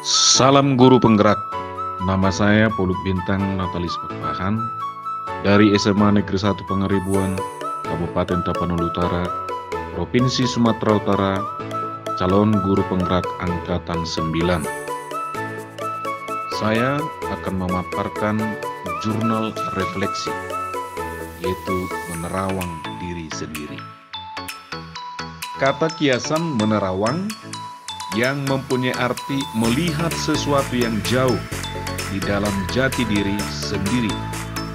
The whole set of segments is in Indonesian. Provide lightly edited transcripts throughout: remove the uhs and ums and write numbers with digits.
Salam guru penggerak. Nama saya Poluk Bintang Natalis Pakpahan dari SMA Negeri 1 Pangaribuan, Kabupaten Tapanuli Utara, Provinsi Sumatera Utara, calon guru penggerak angkatan 9. Saya akan memaparkan jurnal refleksi, yaitu menerawang diri sendiri. Kata kiasan menerawang yang mempunyai arti melihat sesuatu yang jauh di dalam jati diri sendiri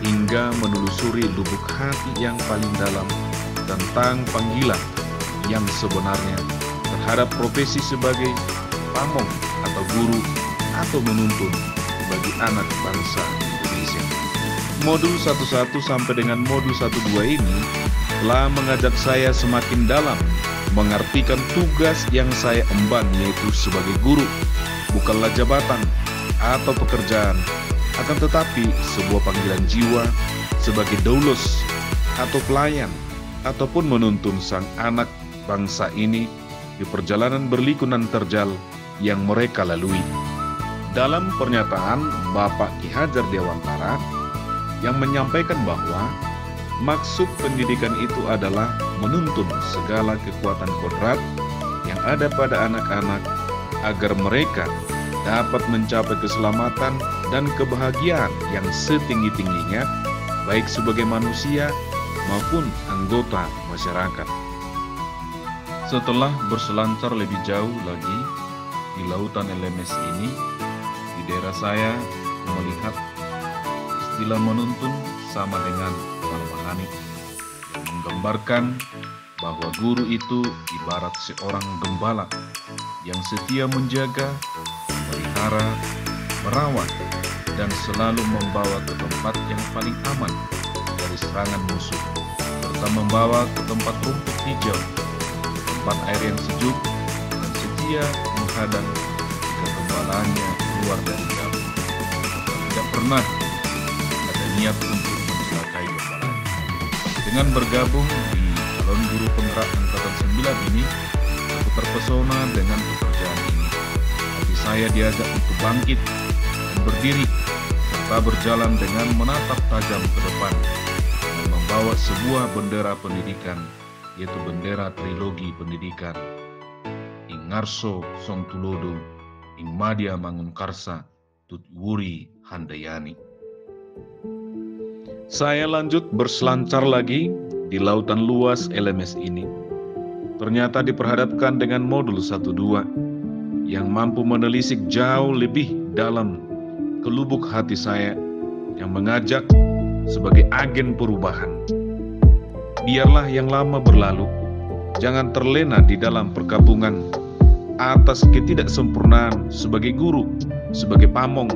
hingga menelusuri lubuk hati yang paling dalam tentang panggilan yang sebenarnya terhadap profesi sebagai pamong atau guru atau menuntun bagi anak bangsa Indonesia. Modul 11 sampai dengan modul 12 ini telah mengajak saya semakin dalam mengartikan tugas yang saya emban, yaitu sebagai guru bukanlah jabatan atau pekerjaan, akan tetapi sebuah panggilan jiwa sebagai doulos atau pelayan ataupun menuntun sang anak bangsa ini di perjalanan berliku nan terjal yang mereka lalui. Dalam pernyataan Bapak Ki Hajar Dewantara yang menyampaikan bahwa maksud pendidikan itu adalah menuntun segala kekuatan kodrat yang ada pada anak-anak agar mereka dapat mencapai keselamatan dan kebahagiaan yang setinggi-tingginya, baik sebagai manusia maupun anggota masyarakat. Setelah berselancar lebih jauh lagi di lautan LMS ini, di daerah saya melihat istilah menuntun sama dengan marmahani, yang menggambarkan bahwa guru itu ibarat seorang gembala yang setia menjaga, memelihara, merawat, dan selalu membawa ke tempat yang paling aman dari serangan musuh, serta membawa ke tempat rumput hijau, tempat air yang sejuk, dan setia menghadang jika gembalanya keluar dari jalan. Tidak pernah ada niat untuk mencelakai gembalanya. Dengan bergabung di calon guru penggerak angkatan 9 ini, aku terpesona dengan pekerjaan ini. Hati saya diajak untuk bangkit dan berdiri, serta berjalan dengan menatap tajam ke depan, dan membawa sebuah bendera pendidikan, yaitu bendera trilogi pendidikan. Ing ngarso song tulodo, ing madya mangun karsa, tut wuri handayani. Saya lanjut berselancar lagi di lautan luas LMS ini. Ternyata diperhadapkan dengan modul 1-2 yang mampu menelisik jauh lebih dalam ke lubuk hati saya, yang mengajak sebagai agen perubahan. Biarlah yang lama berlalu, jangan terlena di dalam perkabungan atas ketidaksempurnaan sebagai guru, sebagai pamong,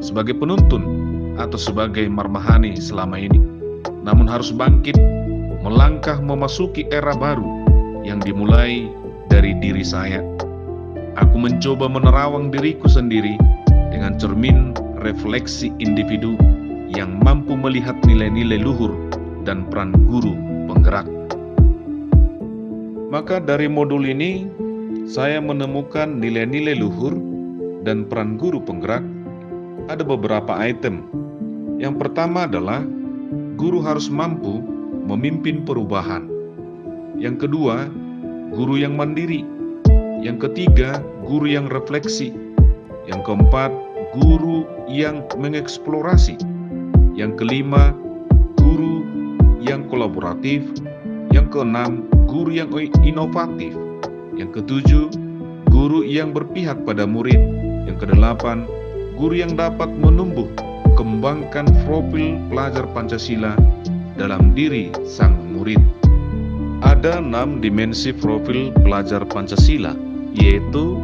sebagai penuntun, atau sebagai marmahani selama ini. Namun harus bangkit, melangkah memasuki era baru yang dimulai dari diri saya. Aku mencoba menerawang diriku sendiri dengan cermin refleksi individu yang mampu melihat nilai-nilai luhur dan peran guru penggerak. Maka dari modul ini, saya menemukan nilai-nilai luhur dan peran guru penggerak. Ada beberapa item. Yang pertama adalah guru harus mampu memimpin perubahan. Yang kedua, guru yang mandiri. Yang ketiga, guru yang refleksi. Yang keempat, guru yang mengeksplorasi. Yang kelima, guru yang kolaboratif. Yang keenam, guru yang inovatif. Yang ketujuh, guru yang berpihak pada murid. Yang kedelapan, guru yang dapat menumbuh kembangkan profil pelajar Pancasila dalam diri sang murid. Ada 6 dimensi profil pelajar Pancasila, yaitu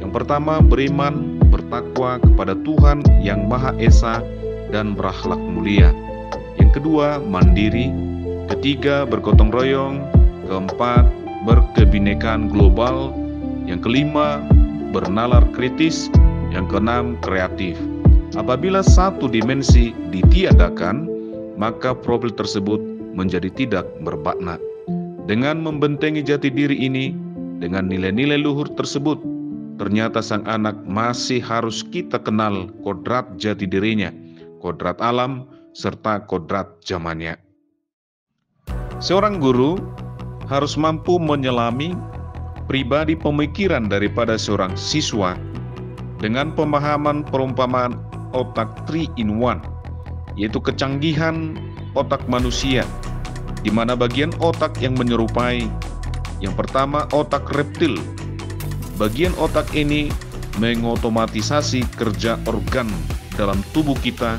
yang pertama, beriman, bertakwa kepada Tuhan yang Maha Esa dan berakhlak mulia. Yang kedua, mandiri. Ketiga, bergotong royong. Keempat, berkebinekaan global. Yang kelima, bernalar kritis. Yang keenam, kreatif. Apabila satu dimensi ditiadakan, maka profil tersebut menjadi tidak bermakna. Dengan membentengi jati diri ini, dengan nilai-nilai luhur tersebut, ternyata sang anak masih harus kita kenal kodrat jati dirinya, kodrat alam, serta kodrat zamannya. Seorang guru harus mampu menyelami pribadi pemikiran daripada seorang siswa dengan pemahaman perumpamaan otak 3-in-1, yaitu kecanggihan otak manusia, di mana bagian otak yang menyerupai, yang pertama otak reptil. Bagian otak ini mengotomatisasi kerja organ dalam tubuh kita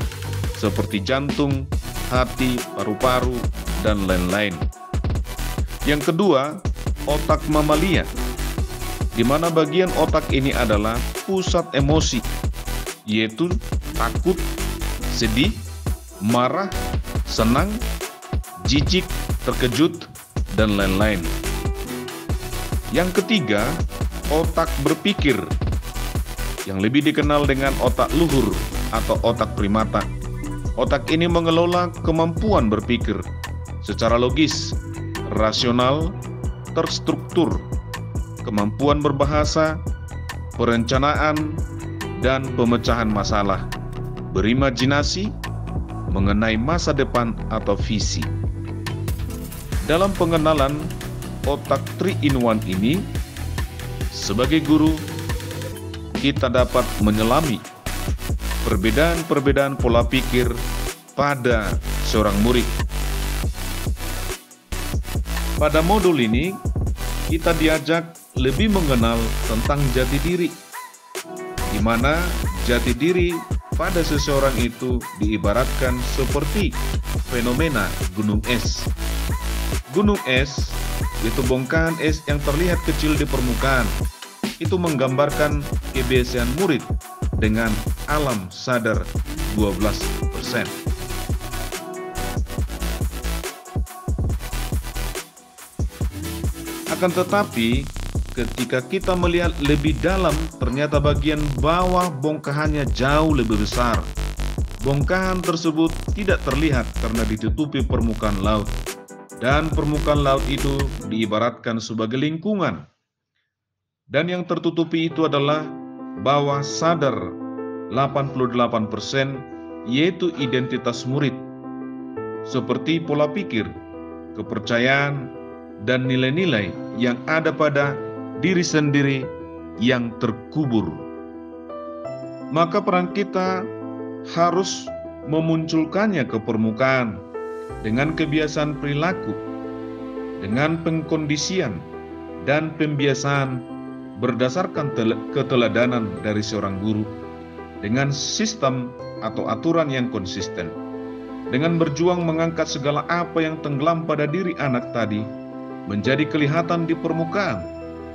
seperti jantung, hati, paru-paru, dan lain-lain. Yang kedua, otak mamalia, di mana bagian otak ini adalah pusat emosi, yaitu takut, sedih, marah, senang, jijik, terkejut, dan lain-lain. Yang ketiga, otak berpikir, yang lebih dikenal dengan otak luhur atau otak primata. Otak ini mengelola kemampuan berpikir secara logis, rasional, terstruktur, kemampuan berbahasa, perencanaan, dan pemecahan masalah, berimajinasi mengenai masa depan atau visi. Dalam pengenalan otak 3-in-1 ini, sebagai guru, kita dapat menyelami perbedaan-perbedaan pola pikir pada seorang murid. Pada modul ini, kita diajak lebih mengenal tentang jati diri, di mana jati diri pada seseorang itu diibaratkan seperti fenomena gunung es. Gunung es yaitu bongkahan es yang terlihat kecil di permukaan. Itu menggambarkan kebiasaan murid dengan alam sadar 12%. Akan tetapi, ketika kita melihat lebih dalam, ternyata bagian bawah bongkahannya jauh lebih besar. Bongkahan tersebut tidak terlihat karena ditutupi permukaan laut. Dan permukaan laut itu diibaratkan sebagai lingkungan. Dan yang tertutupi itu adalah bawah sadar 88%, yaitu identitas murid. Seperti pola pikir, kepercayaan, dan nilai-nilai yang ada pada diri sendiri yang terkubur. Maka peran kita harus memunculkannya ke permukaan dengan kebiasaan perilaku, dengan pengkondisian dan pembiasaan berdasarkan keteladanan dari seorang guru, dengan sistem atau aturan yang konsisten, dengan berjuang mengangkat segala apa yang tenggelam pada diri anak tadi menjadi kelihatan di permukaan,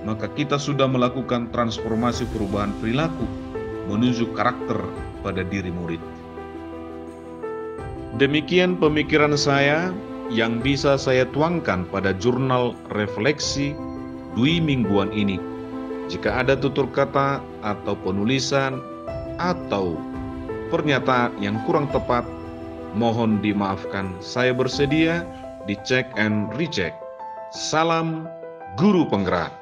maka kita sudah melakukan transformasi perubahan perilaku menuju karakter pada diri murid. Demikian pemikiran saya yang bisa saya tuangkan pada jurnal refleksi Dwi mingguan ini. Jika ada tutur kata atau penulisan atau pernyataan yang kurang tepat, mohon dimaafkan. Saya bersedia dicek and recheck. Salam Guru Penggerak.